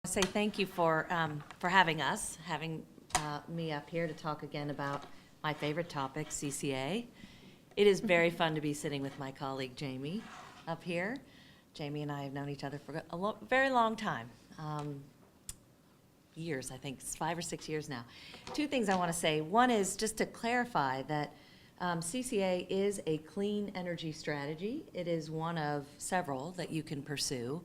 Say thank you for having us, having me up here to talk again about my favorite topic, CCA. It is very fun to be sitting with my colleague Jamie up here. Jamie and I have known each other for a very long time, years, I think, 5 or 6 years now. Two things I want to say. One is just to clarify that CCA is a clean energy strategy. It is one of several that you can pursue.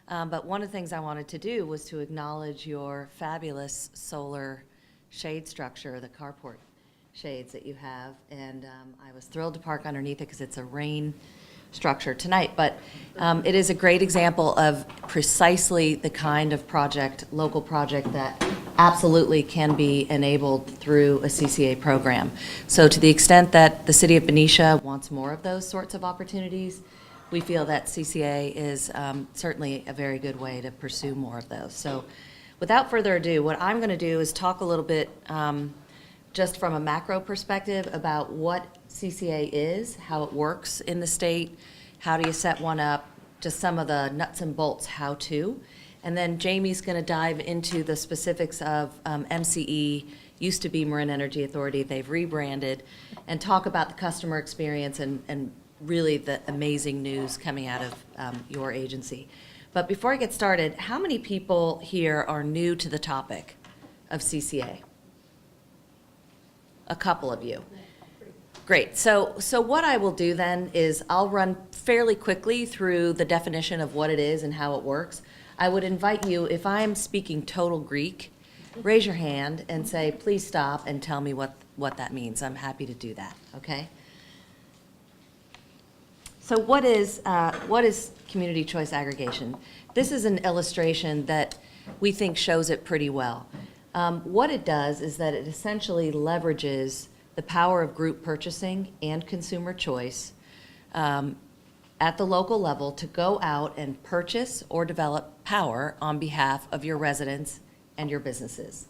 But one of the things I wanted to do was to acknowledge your fabulous solar shade structure, the carport shades that you have. And I was thrilled to park underneath it because it's a rain structure tonight. But it is a great example of precisely the kind of project, local project, that absolutely can be enabled through a CCA program. So to the extent that the city of Benicia wants more of those sorts of opportunities, we feel that CCA is certainly a very good way to pursue more of those. So without further ado, what I'm going to do is talk a little bit just from a macro perspective about what CCA is, how it works in the state, how do you set one up, just some of the nuts and bolts how to. And then Jamie's going to dive into the specifics of MCE, used to be Marin Energy Authority, they've rebranded, and talk about the customer experience and really the amazing news coming out of your agency. But before I get started, how many people here are new to the topic of CCA? A couple of you. Great. So what I will do then is I'll run fairly quickly through the definition of what it is and how it works. I would invite you, if I'm speaking total Greek, raise your hand and say, please stop and tell me what that means. I'm happy to do that, okay? So what is community choice aggregation? This is an illustration that we think shows it pretty well. What it does is that it essentially leverages the power of group purchasing and consumer choice at the local level to go out and purchase or develop power on behalf of your residents and your businesses.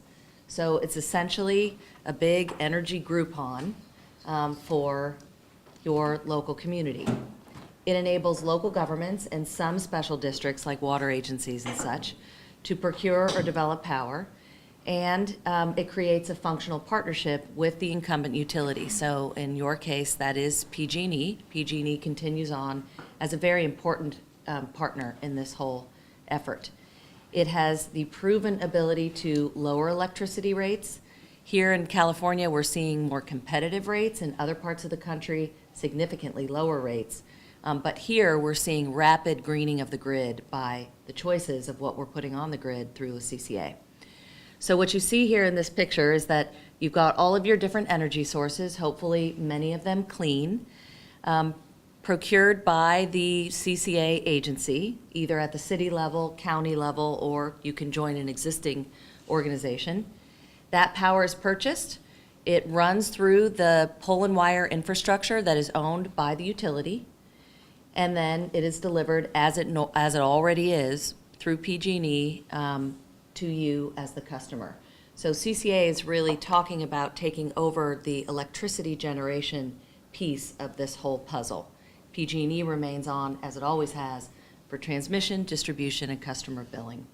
So it's essentially a big energy Groupon for your local community. It enables local governments and some special districts like water agencies and such to procure or develop power, and it creates a functional partnership with the incumbent utility. So in your case, that is PG&E. PG&E continues on as a very important partner in this whole effort. It has the proven ability to lower electricity rates. Here in California, we're seeing more competitive rates. In other parts of the country, significantly lower rates. But here we're seeing rapid greening of the grid by the choices of what we're putting on the grid through a CCA. So what you see here in this picture is that you've got all of your different energy sources, hopefully many of them clean, procured by the CCA agency, either at the city level, county level, or you can join an existing organization. That power is purchased. It runs through the pole and wire infrastructure that is owned by the utility, and then it is delivered as it already is through PG&E to you as the customer. So CCA is really talking about taking over the electricity generation piece of this whole puzzle. PG&E remains on, as it always has, for transmission, distribution, and customer billing.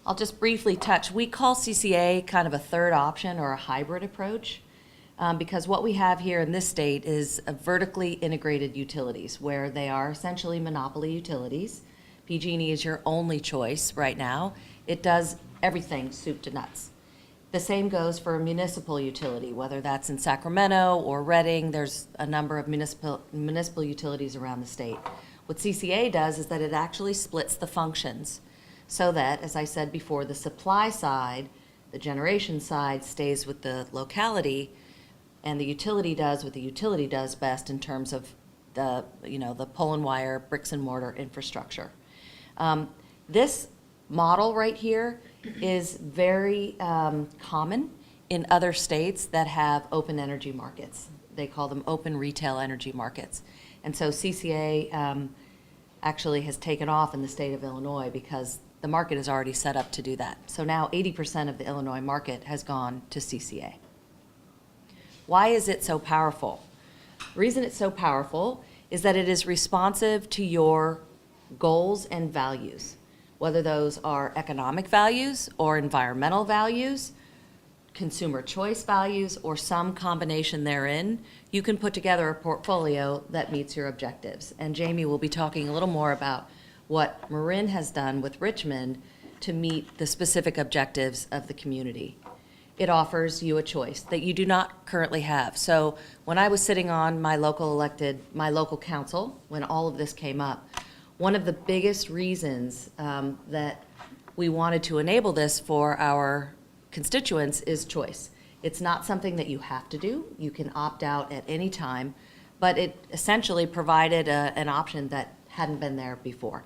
I'll just briefly touch, we call CCA kind of a third option or a hybrid approach. Because what we have here in this state is a vertically integrated utilities where they are essentially monopoly utilities. PG&E is your only choice right now. It does everything soup to nuts. The same goes for a municipal utility, whether that's in Sacramento or Redding. There's a number of municipal utilities around the state. What CCA does is that it actually splits the functions so that, as I said before, the supply side, the generation side stays with the locality, and the utility does what the utility does best in terms of the pole and wire, bricks and mortar infrastructure. This model right here is very common in other states that have open energy markets. They call them open retail energy markets. And so CCA actually has taken off in the state of Illinois because the market is already set up to do that. So now 80% of the Illinois market has gone to CCA. Why is it so powerful? The reason it's so powerful is that it is responsive to your goals and values. whether those are economic values or environmental values, consumer choice values, or some combination therein, you can put together a portfolio that meets your objectives. And Jamie will be talking a little more about what Marin has done with Richmond to meet the specific objectives of the community. It offers you a choice that you do not currently have. So when I was sitting on my local council, when all of this came up, one of the biggest reasons that we wanted to enable this for our constituents is choice. It's not something that you have to do. You can opt out at any time, but it essentially provided an option that hadn't been there before.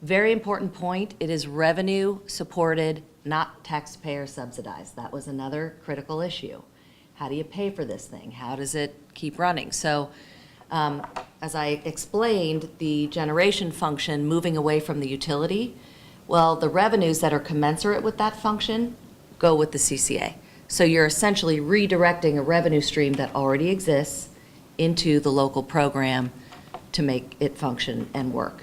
Very important point, it is revenue supported, not taxpayer subsidized. That was another critical issue. How do you pay for this thing? How does it keep running? So as I explained, the generation function moving away from the utility, well, the revenues that are commensurate with that function go with the CCA. So you're essentially redirecting a revenue stream that already exists into the local program to make it function and work.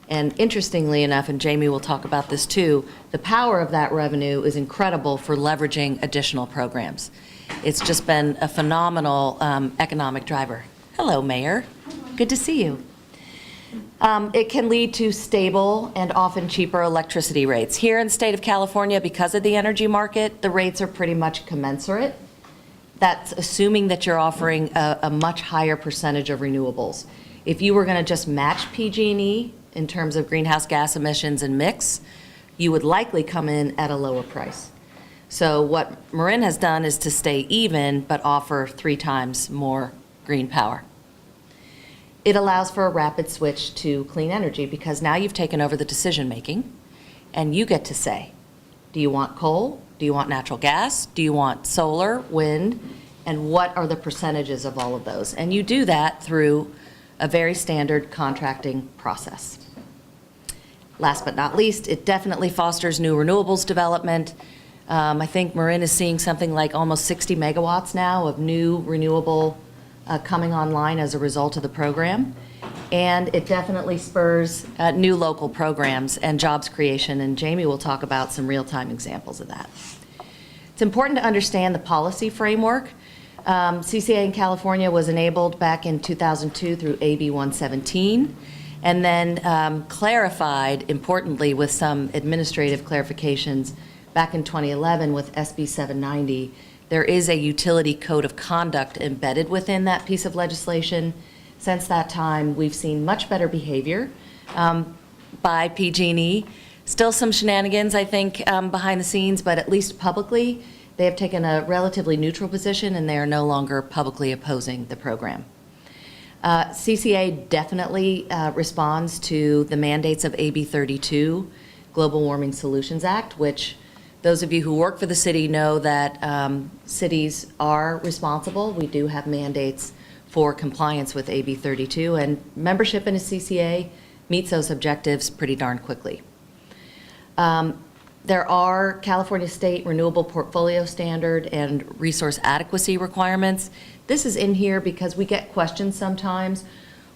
And interestingly enough, and Jamie will talk about this too, the power of that revenue is incredible for leveraging additional programs. It's just been a phenomenal economic driver. Hello, Mayor. Good to see you. It can lead to stable and often cheaper electricity rates. Here in the state of California, because of the energy market, the rates are pretty much commensurate. That's assuming that you're offering a much higher percentage of renewables. If you were going to just match PG&E in terms of greenhouse gas emissions and mix, you would likely come in at a lower price. So what Marin has done is to stay even, but offer 3 times more green power. It allows for a rapid switch to clean energy because now you've taken over the decision making and you get to say, do you want coal? Do you want natural gas? Do you want solar, wind? And what are the percentages of all of those? And you do that through a very standard contracting process. Last but not least, it definitely fosters new renewables development. I think Marin is seeing something like almost 60 megawatts now of new renewable coming online as a result of the program. And it definitely spurs new local programs and jobs creation, and Jamie will talk about some real-time examples of that. It's important to understand the policy framework. CCA in California was enabled back in 2002 through AB 117, and then clarified, importantly, with some administrative clarifications back in 2011 with SB 790. There is a utility code of conduct embedded within that piece of legislation. Since that time, we've seen much better behavior by PG&E. Still some shenanigans, I think, behind the scenes, but at least publicly, they have taken a relatively neutral position and they are no longer publicly opposing the program. CCA definitely responds to the mandates of AB 32, Global Warming Solutions Act, which those of you who work for the city know that cities are responsible. We do have mandates for compliance with AB 32, and membership in a CCA meets those objectives pretty darn quickly. There are California State Renewable Portfolio Standard and resource adequacy requirements. This is in here because we get questions sometimes.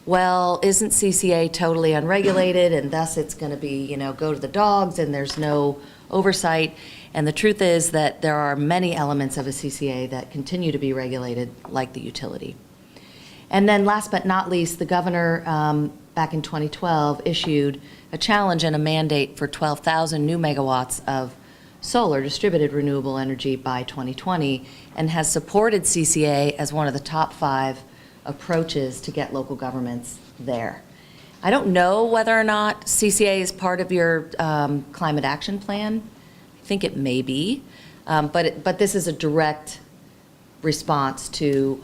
Well, isn't CCA totally unregulated and thus it's going to be, you know, go to the dogs and there's no oversight? And the truth is that there are many elements of a CCA that continue to be regulated, like the utility. And then last but not least, the governor back in 2012 issued a challenge and a mandate for 12,000 new megawatts of solar distributed renewable energy by 2020 and has supported CCA as one of the top 5 approaches to get local governments there. I don't know whether or not CCA is part of your climate action plan. I think it may be, but this is a direct response to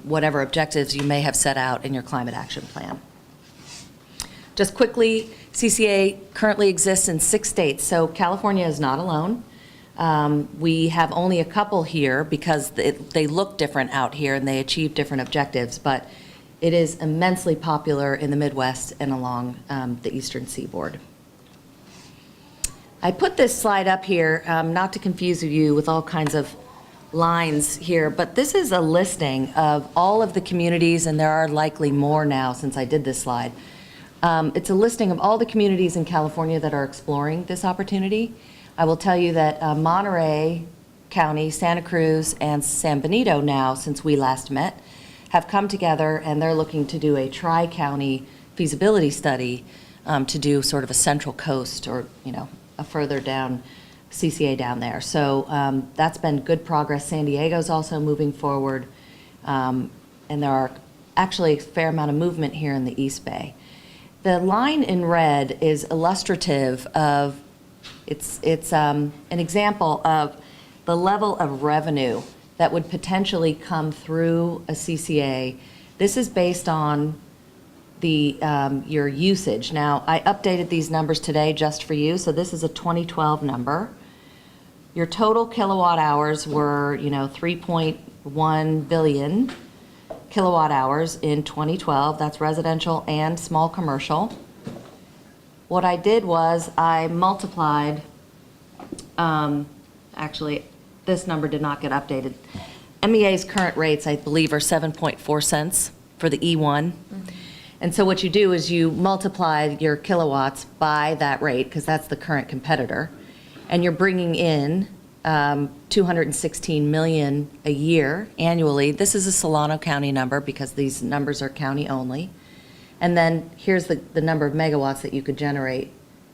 whatever objectives you may have set out in your climate action plan. Just quickly, CCA currently exists in 6 states, so California is not alone. We have only a couple here because they look different out here and they achieve different objectives, but it is immensely popular in the Midwest and along the eastern seaboard. I put this slide up here not to confuse you with all kinds of lines here, but this is a listing of all of the communities, and there are likely more now since I did this slide, It's a listing of all the communities in California that are exploring this opportunity. I will tell you that Monterey County, Santa Cruz, and San Benito now, since we last met, have come together and they're looking to do a tri-county feasibility study to do sort of a central coast or, a further down CCA down there. So that's been good progress. San Diego's also moving forward, and there are actually a fair amount of movement here in the East Bay. The line in red is illustrative of, it's an example of the level of revenue that would potentially come through a CCA. This is based on the your usage. Now, I updated these numbers today just for you, so this is a 2012 number. Your total kilowatt hours were, 3.1 billion kilowatt hours in 2012. That's residential and small commercial. What I did was I multiplied, actually, this number did not get updated. MEA's current rates, I believe, are 7.4 cents for the E1. And so what you do is you multiply your kilowatts by that rate, because that's the current competitor, and you're bringing in 216 million a year annually. This is a Solano County number because these numbers are county only. And then here's the number of megawatts that you could generate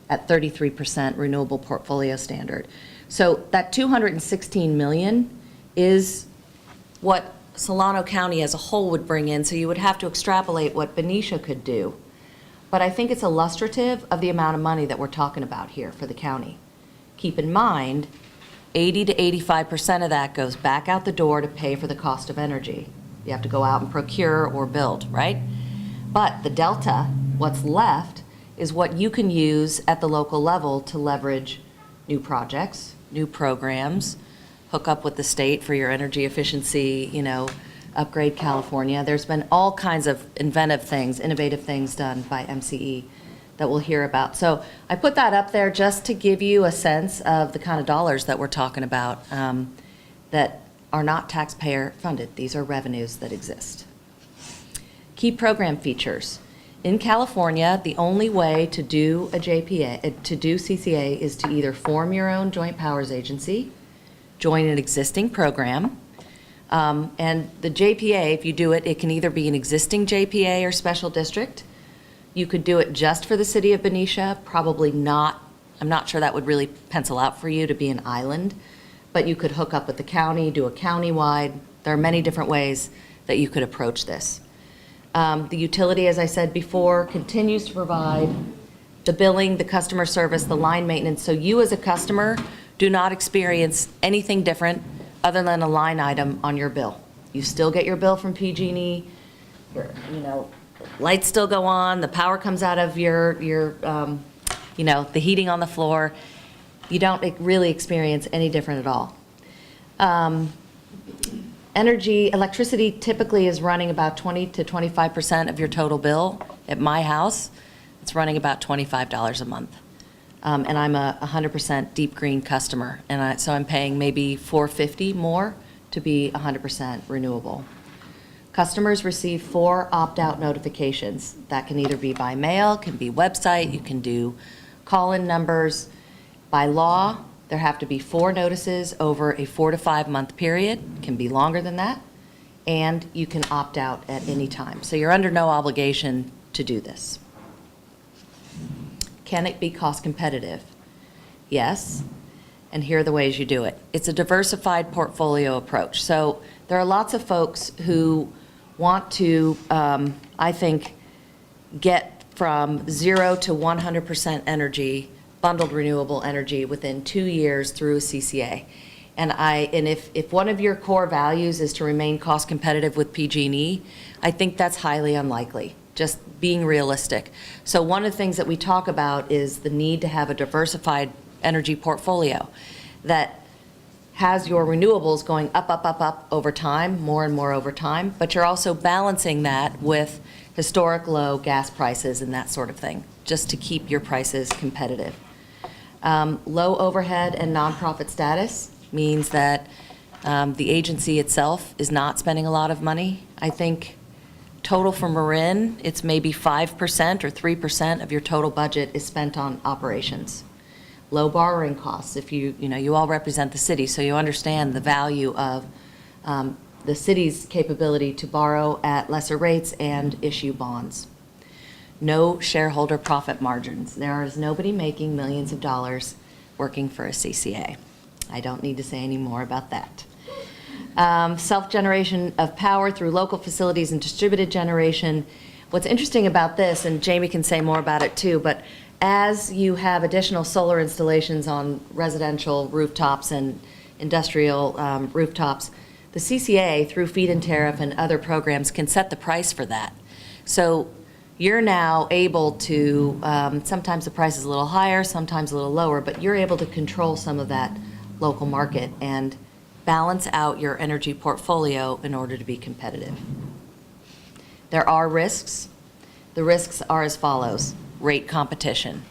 at 33% renewable portfolio standard. So that 216 million is what Solano County as a whole would bring in, so you would have to extrapolate what Benicia could do. But I think it's illustrative of the amount of money that we're talking about here for the county. Keep in mind, 80 to 85% of that goes back out the door to pay for the cost of energy. You have to go out and procure or build, right? But the delta, what's left, is what you can use at the local level to leverage new projects, new programs, hook up with the state for your energy efficiency, upgrade California. There's been all kinds of inventive things, innovative things done by MCE that we'll hear about. So I put that up there just to give you a sense of the kind of dollars that we're talking about that are not taxpayer funded. These are revenues that exist. Key program features. In California, the only way to do a JPA, to do CCA, is to either form your own joint powers agency, join an existing program, and the JPA, if you do it, it can either be an existing JPA or special district. You could do it just for the city of Benicia, probably not. I'm not sure that would really pencil out for you to be an island, but you could hook up with the county, do a county-wide. There are many different ways that you could approach this. The utility, as I said before, continues to provide the billing, the customer service, the line maintenance, so you as a customer do not experience anything different other than a line item on your bill. You still get your bill from PG&E, lights still go on, the power comes out of your the heating on the floor. You don't really experience any different at all. Electricity typically is running about 20 to 25% of your total bill. At my house, it's running about $25 a month. And I'm a 100% deep green customer, and so I'm paying maybe $4.50 more to be 100% renewable. Customers receive 4 opt-out notifications. That can either be by mail, can be website, you can do call-in numbers. By law, there have to be 4 notices over a 4 to 5 month period, can be longer than that, and you can opt out at any time. So you're under no obligation to do this. Can it be cost competitive? Yes, and here are the ways you do it. It's a diversified portfolio approach. So there are lots of folks who want to, I think, get from 0 to 100% energy, bundled renewable energy, within 2 years through a CCA. And if one of your core values is to remain cost competitive with PG&E, I think that's highly unlikely, just being realistic. So one of the things that we talk about is the need to have a diversified energy portfolio that has your renewables going up over time, more and more over time, but you're also balancing that with historic low gas prices and that sort of thing, just to keep your prices competitive. Low overhead and nonprofit status means that the agency itself is not spending a lot of money. I think Total for Marin, it's maybe 5% or 3% of your total budget is spent on operations. Low borrowing costs. If you all represent the city, so you understand the value of the city's capability to borrow at lesser rates and issue bonds. No shareholder profit margins. There is nobody making millions of dollars working for a CCA. I don't need to say any more about that. Self-generation of power through local facilities and distributed generation. What's interesting about this, and Jamie can say more about it too, but as you have additional solar installations on residential rooftops and industrial rooftops, the CCA, through feed-in tariff and other programs, can set the price for that. So you're now able to, sometimes the price is a little higher, sometimes a little lower, but you're able to control some of that local market and balance out your energy portfolio in order to be competitive. There are risks. The risks are as follows. Rate competition.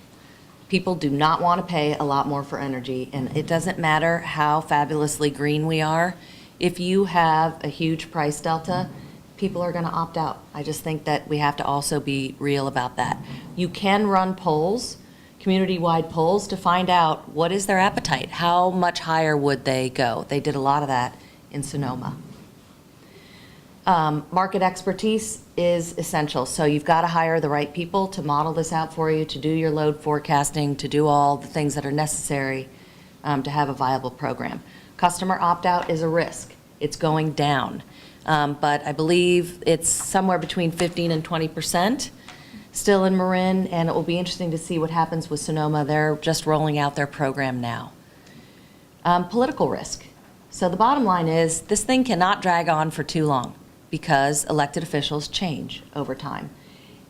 People do not want to pay a lot more for energy, and it doesn't matter how fabulously green we are. If you have a huge price delta, people are going to opt out. I just think that we have to also be real about that. You can run polls, community-wide polls, to find out what is their appetite. How much higher would they go? They did a lot of that in Sonoma. Market expertise is essential. So you've got to hire the right people to model this out for you, to do your load forecasting, to do all the things that are necessary to have a viable program. Customer opt-out is a risk. It's going down. But I believe it's somewhere between 15 and 20% still in Marin, and it will be interesting to see what happens with Sonoma. They're just rolling out their program now. Political risk. So the bottom line is this thing cannot drag on for too long because elected officials change over time.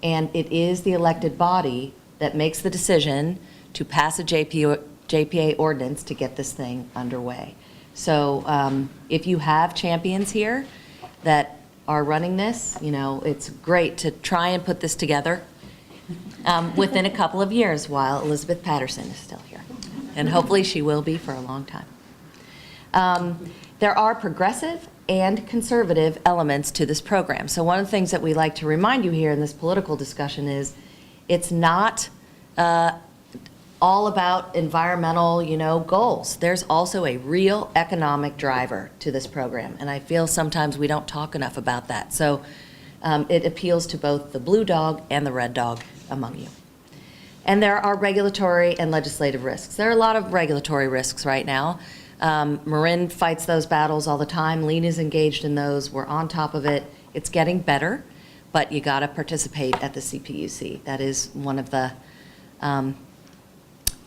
And it is the elected body that makes the decision to pass a JPA ordinance to get this thing underway. So if you have champions here that are running this, it's great to try and put this together within a couple of years while Elizabeth Patterson is still here. And hopefully she will be for a long time. There are progressive and conservative elements to this program. So one of the things that we like to remind you here in this political discussion is it's not all about environmental, goals. There's also a real economic driver to this program, and I feel sometimes we don't talk enough about that. So it appeals to both the blue dog and the red dog among you. And there are regulatory and legislative risks. There are a lot of regulatory risks right now. Marin fights those battles all the time. Lean is engaged in those. We're on top of it. It's getting better, but you got to participate at the CPUC. That is one of the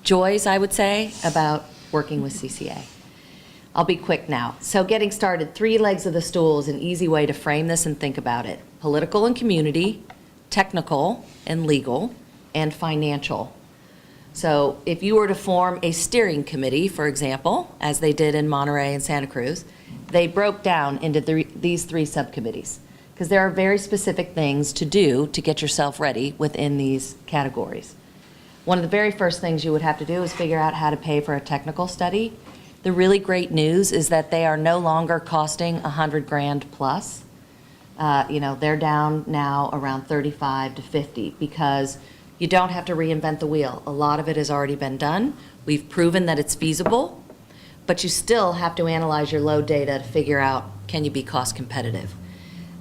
joys, I would say, about working with CCA. I'll be quick now. So getting started, 3 legs of the stool is an easy way to frame this and think about it. Political and community, technical and legal, and financial. So if you were to form a steering committee, for example, as they did in Monterey and Santa Cruz, they broke down into these 3 subcommittees because there are very specific things to do to get yourself ready within these categories. One of the very first things you would have to do is figure out how to pay for a technical study. The really great news is that they are no longer costing $100,000 plus. They're down now around 35 to 50 because you don't have to reinvent the wheel. A lot of it has already been done. We've proven that it's feasible, but you still have to analyze your load data to figure out, can you be cost competitive?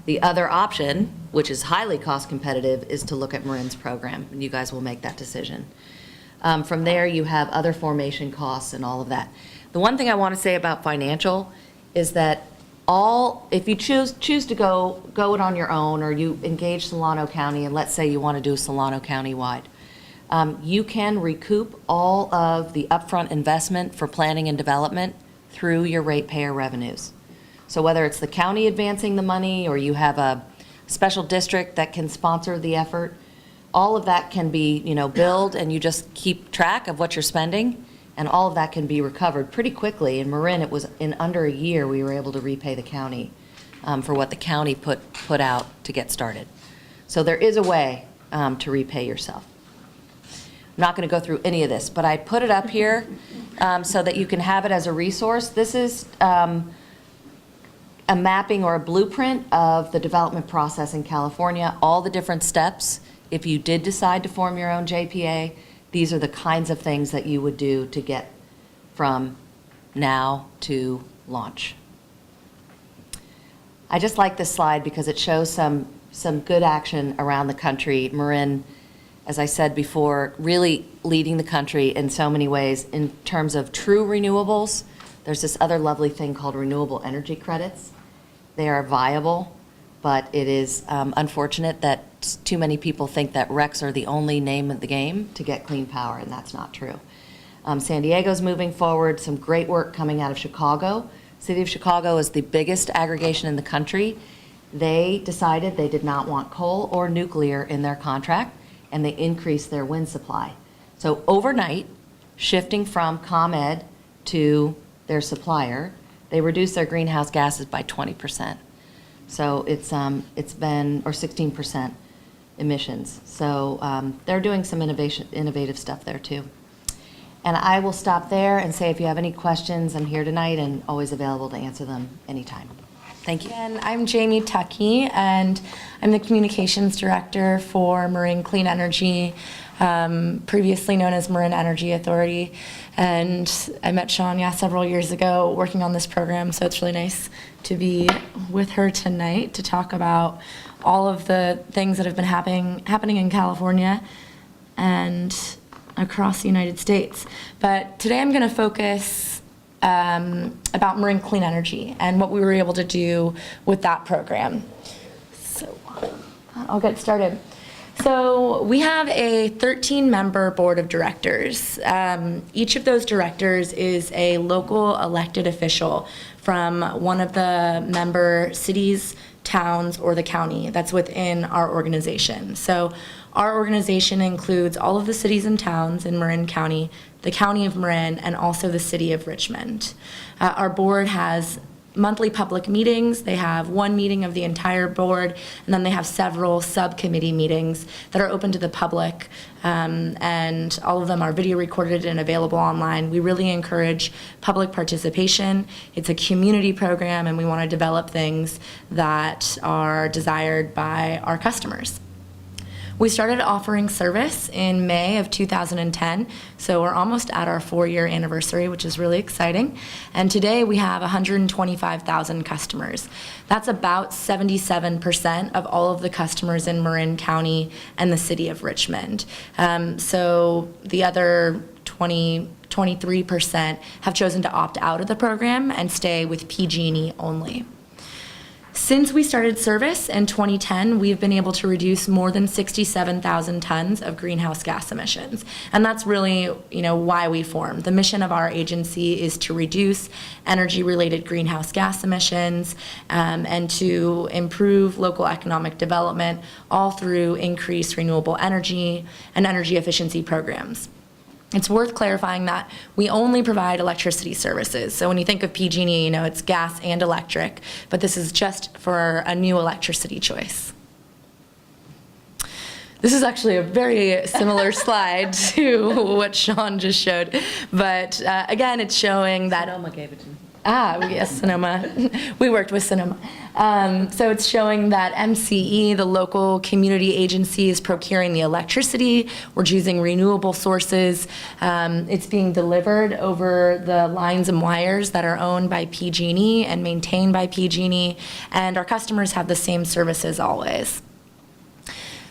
The other option, which is highly cost competitive, is to look at Marin's program, and you guys will make that decision. From there, you have other formation costs and all of that. The one thing I want to say about financial is that if you choose to go it on your own, or you engage Solano County, and let's say you want to do Solano County-wide, you can recoup all of the upfront investment for planning and development through your ratepayer revenues. So whether it's the county advancing the money or you have a special district that can sponsor the effort, all of that can be, billed, and you just keep track of what you're spending, and all of that can be recovered pretty quickly. In Marin, it was in under a year we were able to repay the county for what the county put out to get started. So there is a way to repay yourself. I'm not going to go through any of this, but I put it up here so that you can have it as a resource. This is a mapping or a blueprint of the development process in California, all the different steps. If you did decide to form your own JPA, these are the kinds of things that you would do to get from now to launch. I just like this slide because it shows some good action around the country. Marin, as I said before, really leading the country in so many ways in terms of true renewables. There's this other lovely thing called renewable energy credits. They are viable, but it is unfortunate that too many people think that RECs are the only name of the game to get clean power, and that's not true. San Diego's moving forward, some great work coming out of Chicago. City of Chicago is the biggest aggregation in the country. They decided they did not want coal or nuclear in their contract, and they increased their wind supply. So overnight, shifting from ComEd to their supplier, they reduced their greenhouse gases by 20%. So it's been, or 16% emissions. So they're doing some innovative stuff there too. And I will stop there and say if you have any questions, I'm here tonight and always available to answer them anytime. Thank you. And I'm Jamie Tuckey, and I'm the Communications Director for Marin Clean Energy, previously known as Marin Energy Authority. And I met Shawn, several years ago working on this program, so it's really nice to be with her tonight to talk about all of the things that have been happening in California and across the United States. But today I'm going to focus about Marin Clean Energy and what we were able to do with that program. So I'll get started. So we have a 13-member board of directors. Each of those directors is a local elected official from one of the member cities, towns, or the county that's within our organization. So our organization includes all of the cities and towns in Marin County, the County of Marin, and also the City of Richmond. Our board has monthly public meetings. They have one meeting of the entire board, and then they have several subcommittee meetings that are open to the public, and all of them are video recorded and available online. We really encourage public participation. It's a community program, and we want to develop things that are desired by our customers. We started offering service in May of 2010, so we're almost at our 4-year anniversary, which is really exciting. And today we have 125,000 customers. That's about 77% of all of the customers in Marin County and the City of Richmond. So the other 23% have chosen to opt out of the program and stay with PG&E only. Since we started service in 2010, we've been able to reduce more than 67,000 tons of greenhouse gas emissions. And that's really, why we formed. The mission of our agency is to reduce energy-related greenhouse gas emissions and to improve local economic development, all through increased renewable energy and energy efficiency programs. It's worth clarifying that we only provide electricity services. So when you think of PG&E, it's gas and electric, but this is just for a new electricity choice. This is actually a very similar slide to what Shawn just showed, but again, it's showing that Sonoma gave it to me. Yes, Sonoma. We worked with Sonoma. So it's showing that MCE, the local community agency, is procuring the electricity. We're choosing renewable sources. It's being delivered over the lines and wires that are owned by PG&E and maintained by PG&E, and our customers have the same services always.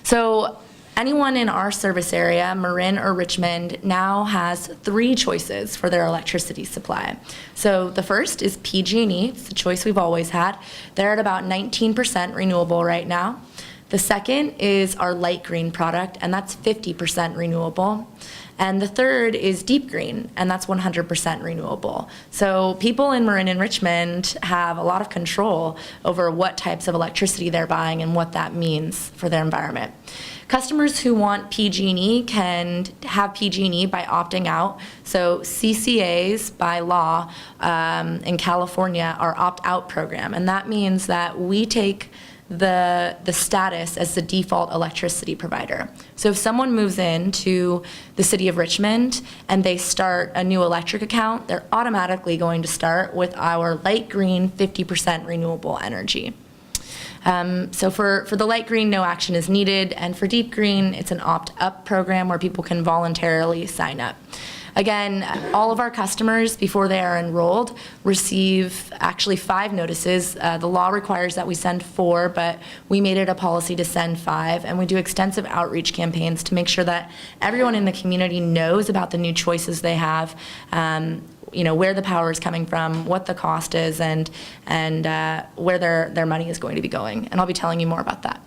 So anyone in our service area, Marin or Richmond, now has 3 choices for their electricity supply. So the first is PG&E. It's the choice we've always had. They're at about 19% renewable right now. The second is our light green product, and that's 50% renewable. And the third is deep green, and that's 100% renewable. So people in Marin and Richmond have a lot of control over what types of electricity they're buying and what that means for their environment. Customers who want PG&E can have PG&E by opting out. So CCAs by law in California are opt-out program, and that means that we take the status as the default electricity provider. So if someone moves into the city of Richmond and they start a new electric account, they're automatically going to start with our light green 50% renewable energy. So for the light green, no action is needed, and for deep green, it's an opt-up program where people can voluntarily sign up. Again, all of our customers, before they are enrolled, receive actually 5 notices. The law requires that we send 4, but we made it a policy to send 5, and we do extensive outreach campaigns to make sure that everyone in the community knows about the new choices they have, where the power is coming from, what the cost is, and where their money is going to be going. And I'll be telling you more about that.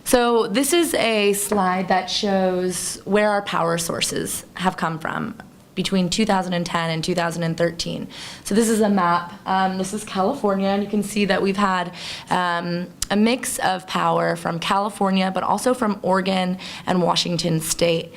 So this is a slide that shows where our power sources have come from between 2010 and 2013. So this is a map. This is California, and you can see that we've had a mix of power from California, but also from Oregon and Washington State.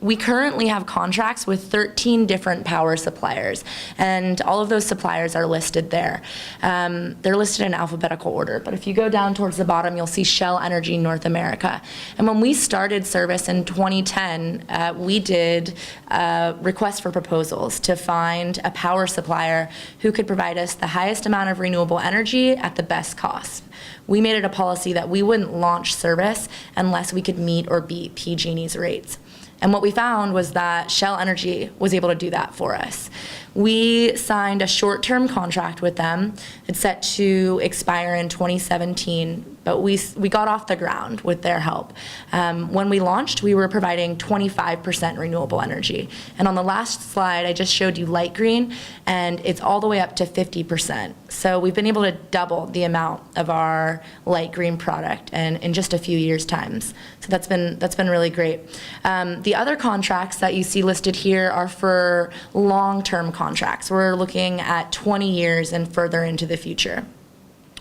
We currently have contracts with 13 different power suppliers, and all of those suppliers are listed there. They're listed in alphabetical order, but if you go down towards the bottom, you'll see Shell Energy North America. And when we started service in 2010, we did a request for proposals to find a power supplier who could provide us the highest amount of renewable energy at the best cost. We made it a policy that we wouldn't launch service unless we could meet or beat PG&E's rates. And what we found was that Shell Energy was able to do that for us. We signed a short-term contract with them. It's set to expire in 2017, but we got off the ground with their help. When we launched, we were providing 25% renewable energy. And on the last slide, I just showed you light green, and it's all the way up to 50%. So we've been able to double the amount of our light green product in just a few years' times. So that's been really great. The other contracts that you see listed here are for long-term contracts. We're looking at 20 years and further into the future.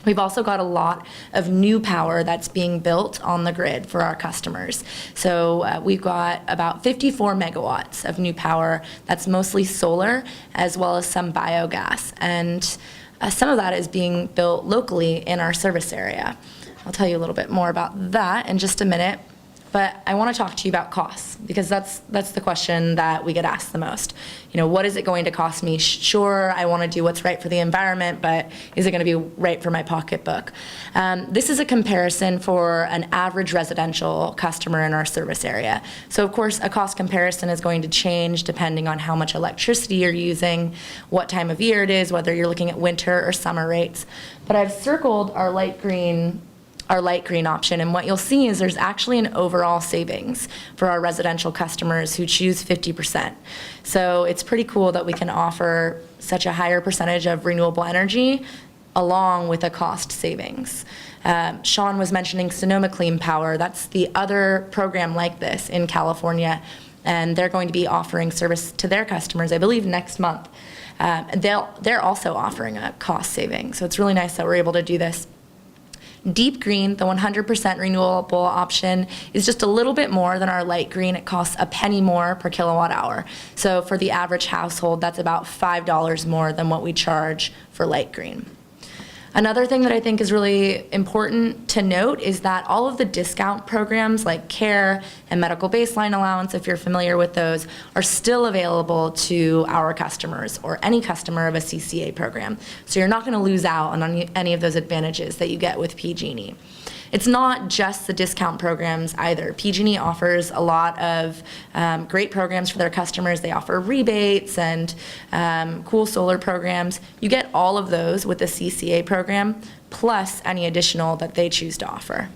We've also got a lot of new power that's being built on the grid for our customers. So we've got about 54 megawatts of new power that's mostly solar, as well as some biogas. And some of that is being built locally in our service area. I'll tell you a little bit more about that in just a minute. But I want to talk to you about costs, because that's the question that we get asked the most. What is it going to cost me? Sure, I want to do what's right for the environment, but is it going to be right for my pocketbook? This is a comparison for an average residential customer in our service area. So of course, a cost comparison is going to change depending on how much electricity you're using, what time of year it is, whether you're looking at winter or summer rates. But I've circled our light green option, and what you'll see is there's actually an overall savings for our residential customers who choose 50%. So it's pretty cool that we can offer such a higher percentage of renewable energy along with a cost savings. Shawn was mentioning Sonoma Clean Power. That's the other program like this in California, and they're going to be offering service to their customers, I believe, next month. They're also offering a cost saving, so it's really nice that we're able to do this. Deep green, the 100% renewable option, is just a little bit more than our light green. It costs a penny more per kilowatt hour. So for the average household, that's about $5 more than what we charge for light green. Another thing that I think is really important to note is that all of the discount programs like CARE and medical baseline allowance, if you're familiar with those, are still available to our customers or any customer of a CCA program. So you're not going to lose out on any of those advantages that you get with PG&E. It's not just the discount programs either. PG&E offers a lot of great programs for their customers. They offer rebates and cool solar programs. You get all of those with the CCA program, plus any additional that they choose to offer.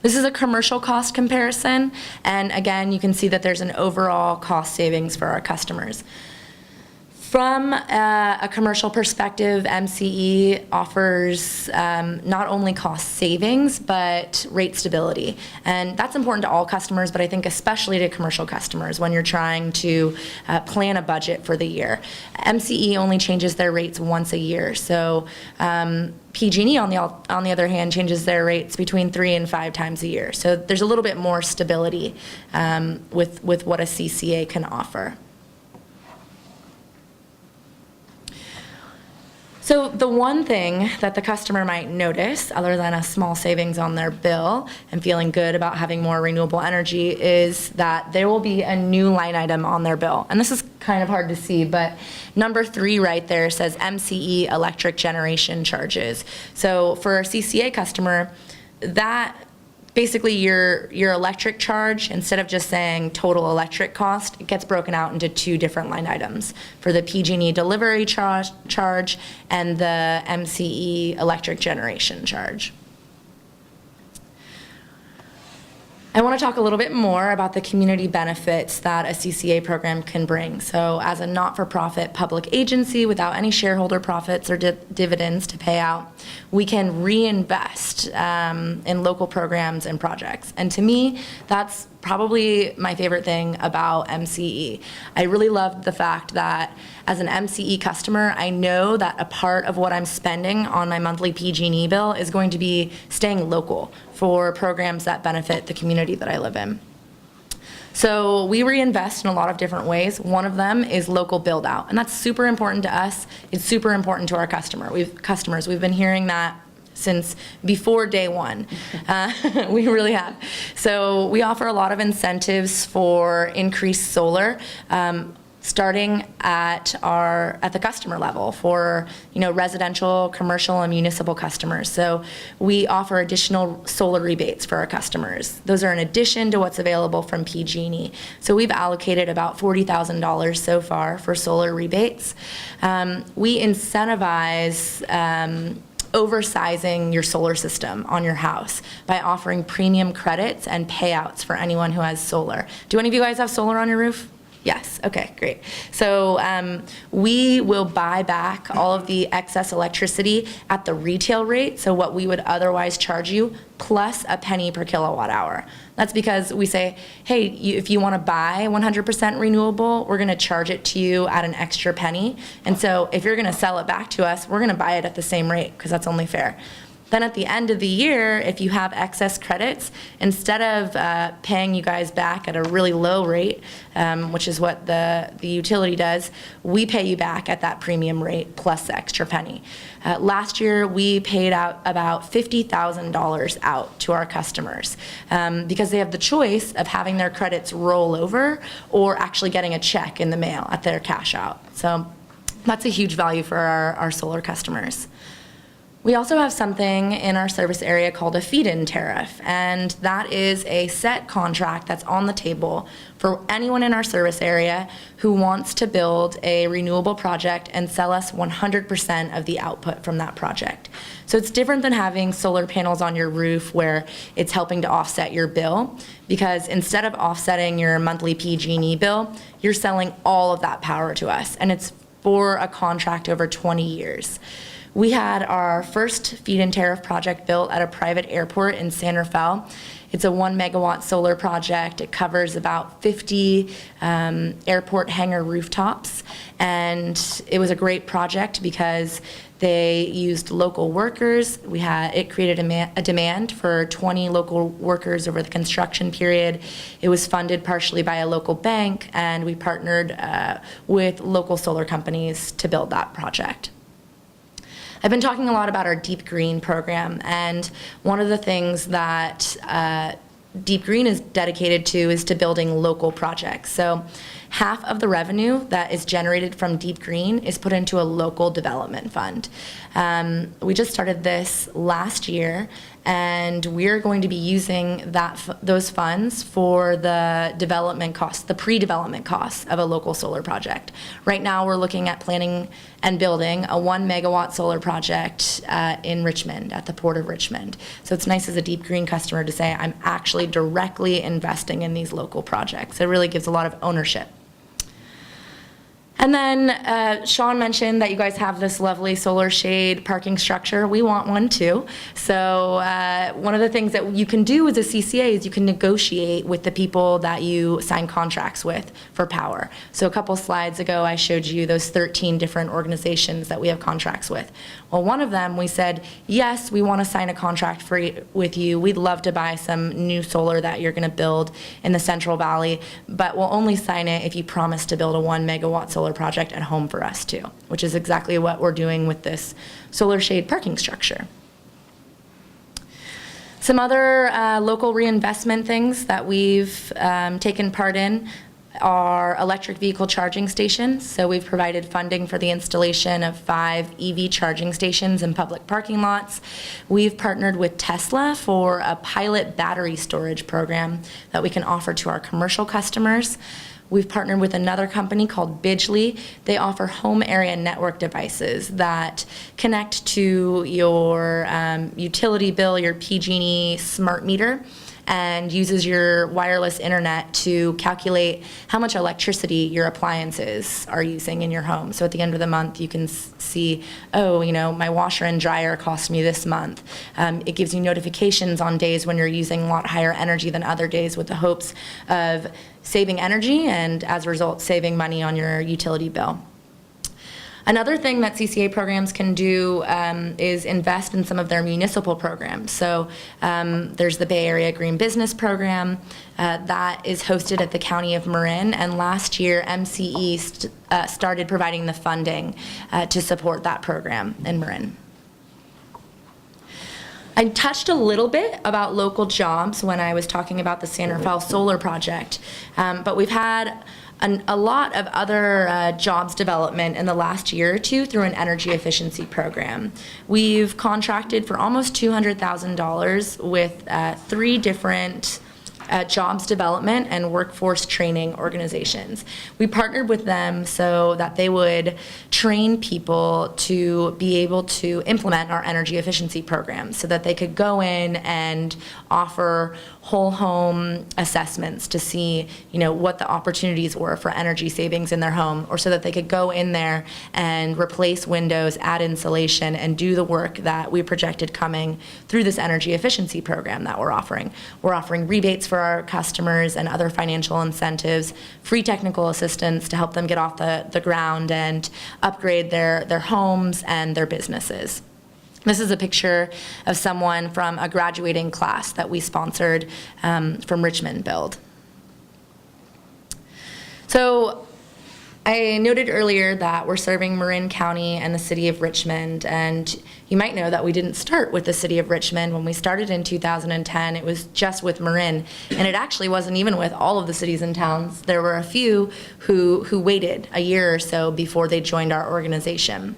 This is a commercial cost comparison, and again, you can see that there's an overall cost savings for our customers. From a commercial perspective, MCE offers not only cost savings, but rate stability. And that's important to all customers, but I think especially to commercial customers when you're trying to plan a budget for the year. MCE only changes their rates once a year. So PG&E, on the other hand, changes their rates between 3 and 5 times a year. So there's a little bit more stability with what a CCA can offer. So the one thing that the customer might notice, other than a small savings on their bill and feeling good about having more renewable energy, is that there will be a new line item on their bill. And this is kind of hard to see, but number 3 right there says MCE electric generation charges. So for a CCA customer, that basically your electric charge, instead of just saying total electric cost, it gets broken out into 2 different line items for the PG&E delivery charge and the MCE electric generation charge. I want to talk a little bit more about the community benefits that a CCA program can bring. So as a not-for-profit public agency without any shareholder profits or dividends to pay out, we can reinvest in local programs and projects. And to me, that's probably my favorite thing about MCE. I really love the fact that as an MCE customer, I know that a part of what I'm spending on my monthly PG&E bill is going to be staying local for programs that benefit the community that I live in. So we reinvest in a lot of different ways. One of them is local build out, and that's super important to us. It's super important to our customers. We've been hearing that since before day one. We really have. So we offer a lot of incentives for increased solar, starting at the customer level for residential, commercial, and municipal customers. So we offer additional solar rebates for our customers. Those are in addition to what's available from PG&E. So we've allocated about $40,000 so far for solar rebates. We incentivize oversizing your solar system on your house by offering premium credits and payouts for anyone who has solar. Do any of you guys have solar on your roof? Yes, okay, great. So we will buy back all of the excess electricity at the retail rate, so what we would otherwise charge you, plus a penny per kilowatt hour. That's because we say, hey, if you want to buy 100% renewable, we're going to charge it to you at an extra penny. And so if you're going to sell it back to us, we're going to buy it at the same rate, because that's only fair. Then at the end of the year, if you have excess credits, instead of paying you guys back at a really low rate, which is what the utility does, we pay you back at that premium rate plus the extra penny. Last year, we paid out about $50,000 out to our customers because they have the choice of having their credits roll over or actually getting a check in the mail at their cash out. So that's a huge value for our solar customers. We also have something in our service area called a feed-in tariff, and that is a set contract that's on the table for anyone in our service area who wants to build a renewable project and sell us 100% of the output from that project. So it's different than having solar panels on your roof where it's helping to offset your bill, because instead of offsetting your monthly PG&E bill, you're selling all of that power to us, and it's for a contract over 20 years. We had our first feed-in tariff project built at a private airport in San Rafael. It's a 1 megawatt solar project. It covers about 50 airport hangar rooftops. And it was a great project because they used local workers. It created a demand for 20 local workers over the construction period. It was funded partially by a local bank, and we partnered with local solar companies to build that project. I've been talking a lot about our Deep Green program, and one of the things that Deep Green is dedicated to is to building local projects. So half of the revenue that is generated from Deep Green is put into a local development fund. We just started this last year, and we're going to be using those funds for the development costs, the pre-development costs of a local solar project. Right now, we're looking at planning and building a 1 megawatt solar project in Richmond, at the Port of Richmond. So it's nice as a Deep Green customer to say, I'm actually directly investing in these local projects. It really gives a lot of ownership. And then Shawn mentioned that you guys have this lovely solar shade parking structure. We want one too. So one of the things that you can do as a CCA is you can negotiate with the people that you sign contracts with for power. So a couple slides ago, I showed you those 13 different organizations that we have contracts with. Well, one of them, we said, yes, we want to sign a contract with you. We'd love to buy some new solar that you're going to build in the Central Valley, but we'll only sign it if you promise to build a 1 megawatt solar solar project at home for us too, which is exactly what we're doing with this solar shade parking structure. Some other local reinvestment things that we've taken part in are electric vehicle charging stations. So we've provided funding for the installation of 5 EV charging stations in public parking lots. We've partnered with Tesla for a pilot battery storage program that we can offer to our commercial customers. We've partnered with another company called Bidgely. They offer home area network devices that connect to your utility bill, your PG&E smart meter, and uses your wireless internet to calculate how much electricity your appliances are using in your home. So at the end of the month, you can see, oh, my washer and dryer cost me this month. It gives you notifications on days when you're using a lot higher energy than other days, with the hopes of saving energy and, as a result, saving money on your utility bill. Another thing that CCA programs can do is invest in some of their municipal programs. So there's the Bay Area Green Business Program that is hosted at the County of Marin, and last year MCE started providing the funding to support that program in Marin. I touched a little bit about local jobs when I was talking about the San Rafael Solar Project, but we've had a lot of other jobs development in the last year or two through an energy efficiency program. We've contracted for almost $200,000 with 3 different jobs development and workforce training organizations. We partnered with them so that they would train people to be able to implement our energy efficiency program, so that they could go in and offer whole home assessments to see, what the opportunities were for energy savings in their home, or so that they could go in there and replace windows, add insulation, and do the work that we projected coming through this energy efficiency program that we're offering. We're offering rebates for our customers and other financial incentives, free technical assistance to help them get off the ground and upgrade their homes and their businesses. This is a picture of someone from a graduating class that we sponsored from Richmond Build. So I noted earlier that we're serving Marin County and the city of Richmond, and you might know that we didn't start with the city of Richmond. When we started in 2010, it was just with Marin, and it actually wasn't even with all of the cities and towns. There were a few who waited a year or so before they joined our organization.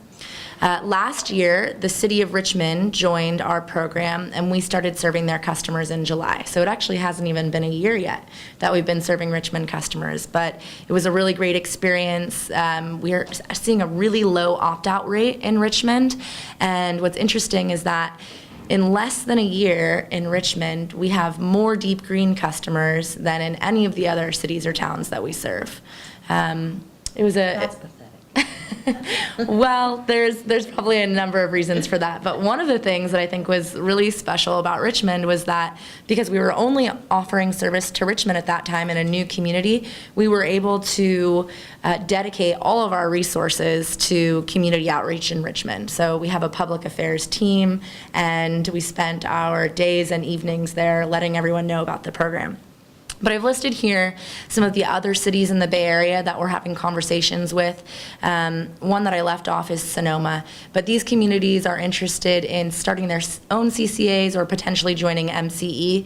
Last year, the city of Richmond joined our program, and we started serving their customers in July. So it actually hasn't even been a year yet that we've been serving Richmond customers, but it was a really great experience. We're seeing a really low opt-out rate in Richmond, and what's interesting is that in less than a year in Richmond, we have more deep green customers than in any of the other cities or towns that we serve. That's pathetic. Well, there's probably a number of reasons for that, but one of the things that I think was really special about Richmond was that because we were only offering service to Richmond at that time in a new community, we were able to dedicate all of our resources to community outreach in Richmond. So we have a public affairs team, and we spent our days and evenings there letting everyone know about the program. But I've listed here some of the other cities in the Bay Area that we're having conversations with. One that I left off is Sonoma, but these communities are interested in starting their own CCAs or potentially joining MCE.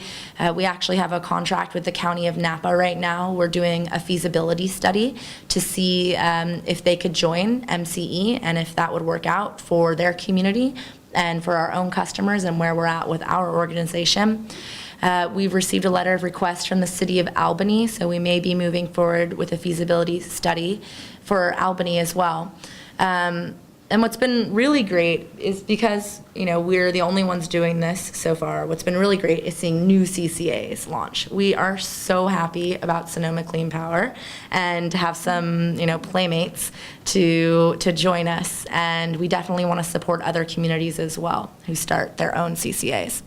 We actually have a contract with the County of Napa right now. We're doing a feasibility study to see if they could join MCE and if that would work out for their community and for our own customers and where we're at with our organization. We've received a letter of request from the city of Albany, so we may be moving forward with a feasibility study for Albany as well. And what's been really great is because, we're the only ones doing this so far, what's been really great is seeing new CCAs launch. We are so happy about Sonoma Clean Power and to have some, playmates to join us. And we definitely want to support other communities as well who start their own CCAs.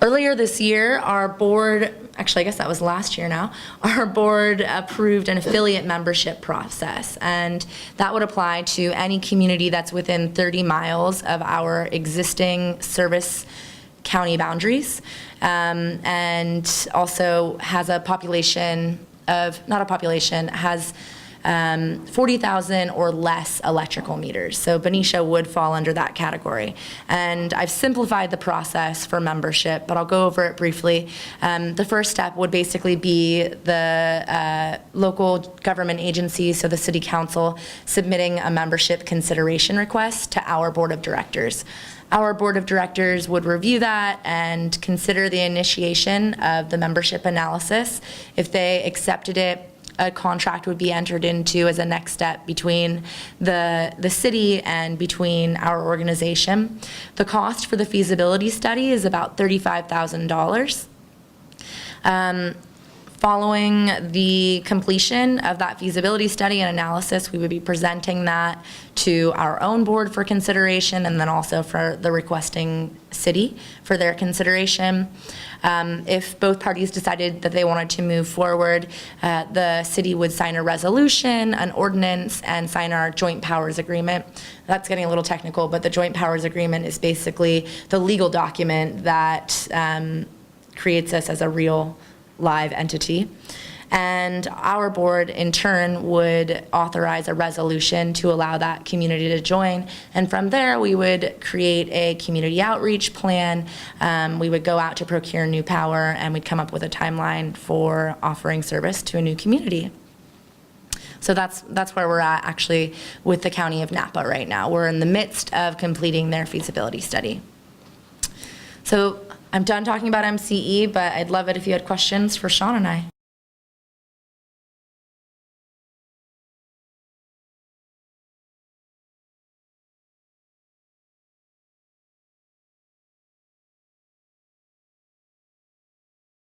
Earlier this year, our board, actually I guess that was last year now, our board approved an affiliate membership process, and that would apply to any community that's within 30 miles of our existing service county boundaries, and also has a population of, not a population, has 40,000 or less electrical meters. So Benicia would fall under that category. And I've simplified the process for membership, but I'll go over it briefly. The first step would basically be the local government agencies, so the city council, submitting a membership consideration request to our board of directors. Our board of directors would review that and consider the initiation of the membership analysis. If they accepted it, a contract would be entered into as a next step between the city and between our organization. The cost for the feasibility study is about $35,000. Following the completion of that feasibility study and analysis, we would be presenting that to our own board for consideration, and then also for the requesting city for their consideration. If both parties decided that they wanted to move forward, the city would sign a resolution, an ordinance, and sign our joint powers agreement. That's getting a little technical, but the joint powers agreement is basically the legal document that creates us as a real live entity. And our board, in turn, would authorize a resolution to allow that community to join. And from there, we would create a community outreach plan. We would go out to procure new power, and we'd come up with a timeline for offering service to a new community. So that's where we're at, actually, with the County of Napa right now. We're in the midst of completing their feasibility study. So I'm done talking about MCE, but I'd love it if you had questions for Shawn and I.